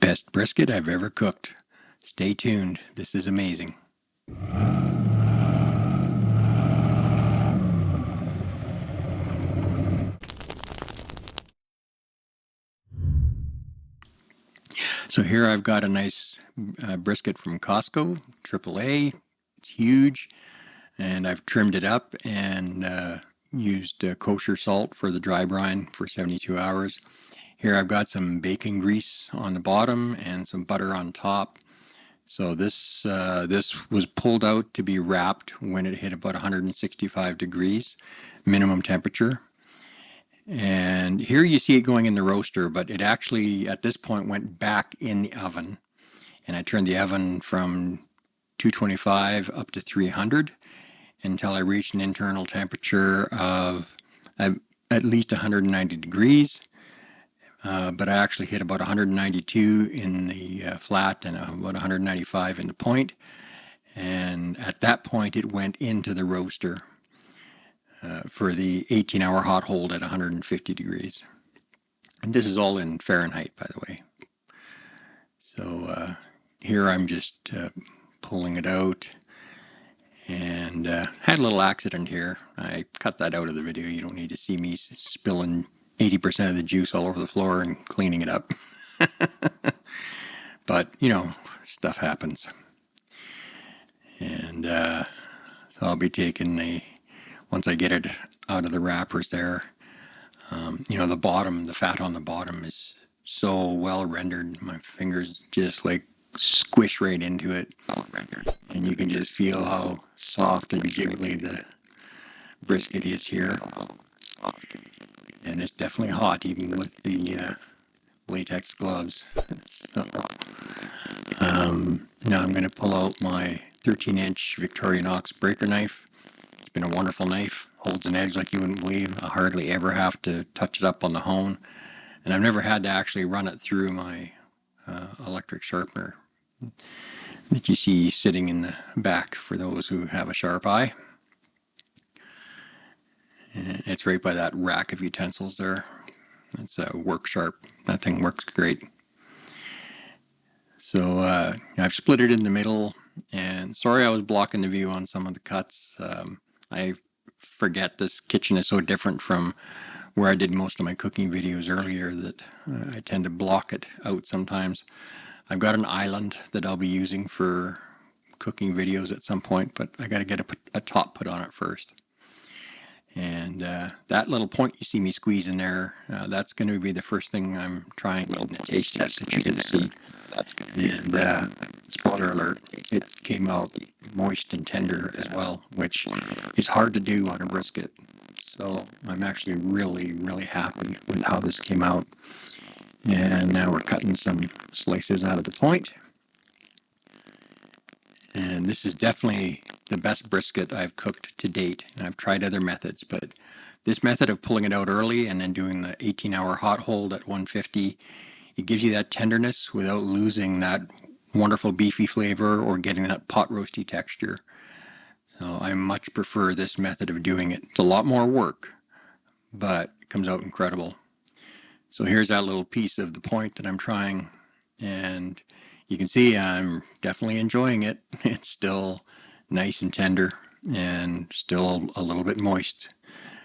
Best brisket I've ever cooked. Stay tuned. This is amazing. So here I've got a nice brisket from Costco, AAA. It's huge, and I've trimmed it up and used kosher salt for the dry brine for 72 hours. Here I've got some bacon grease on the bottom and some butter on top. So this was pulled out to be wrapped when it hit about 165 degrees minimum temperature. And here you see it going in the roaster, but it actually at this point went back in the oven. And I turned the oven from 225 up to 300 until I reached an internal temperature of at least 190 degrees. But I actually hit about 192 in the flat and about 195 in the point. And at that point, it went into the roaster for the 18-hour hot hold at 150 degrees. And this is all in Fahrenheit, by the way. So here I'm just pulling it out. And had a little accident here. I cut that out of the video. You don't need to see me spilling 80% of the juice all over the floor and cleaning it up. But, you know, stuff happens. And so I'll be taking once I get it out of the wrappers there, the bottom, the fat on the bottom is so well rendered. My fingers just like squish right into it. And you can just feel how soft and jiggly the brisket is here. And it's definitely hot even with the latex gloves. So, now I'm going to pull out my 13-inch Victorinox breaker knife. It's been a wonderful knife. Holds an edge like you wouldn't believe. I hardly ever have to touch it up on the hone. And I've never had to actually run it through my electric sharpener that you see sitting in the back for those who have a sharp eye. And it's right by that rack of utensils there. It's a Work Sharp. That thing works great. So I've split it in the middle, and sorry I was blocking the view on some of the cuts. I forget this kitchen is so different from where I did most of my cooking videos earlier that I tend to block it out sometimes. I've got an island that I'll be using for cooking videos at some point, but I got to get a top put on it first. And that little point you see me squeeze in there, that's going to be the first thing I'm trying in the taste test that you can see. And spoiler alert, it came out moist and tender as well, which is hard to do on a brisket. So I'm actually really, really happy with how this came out. And now we're cutting some slices out of the point. And this is definitely the best brisket I've cooked to date. And I've tried other methods, but this method of pulling it out early and then doing the 18-hour hot hold at 150, it gives you that tenderness without losing that wonderful beefy flavor or getting that pot roasty texture. So I much prefer this method of doing it. It's a lot more work, but it comes out incredible. So here's that little piece of the point that I'm trying, and you can see I'm definitely enjoying it. It's still nice and tender and still a little bit moist,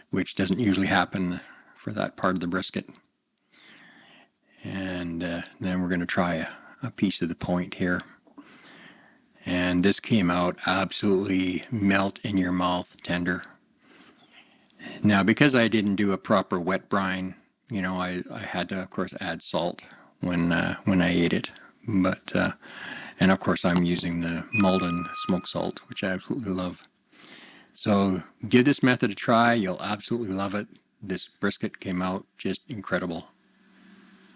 which doesn't usually happen for that part of the brisket. And then we're going to try a piece of the point here. And this came out absolutely melt in your mouth tender. Now, because I didn't do a proper wet brine, I had to, of course, add salt when I ate it. But and of course I'm using the Malden smoked salt, which I absolutely love. So give this method a try. You'll absolutely love it. This brisket came out just incredible.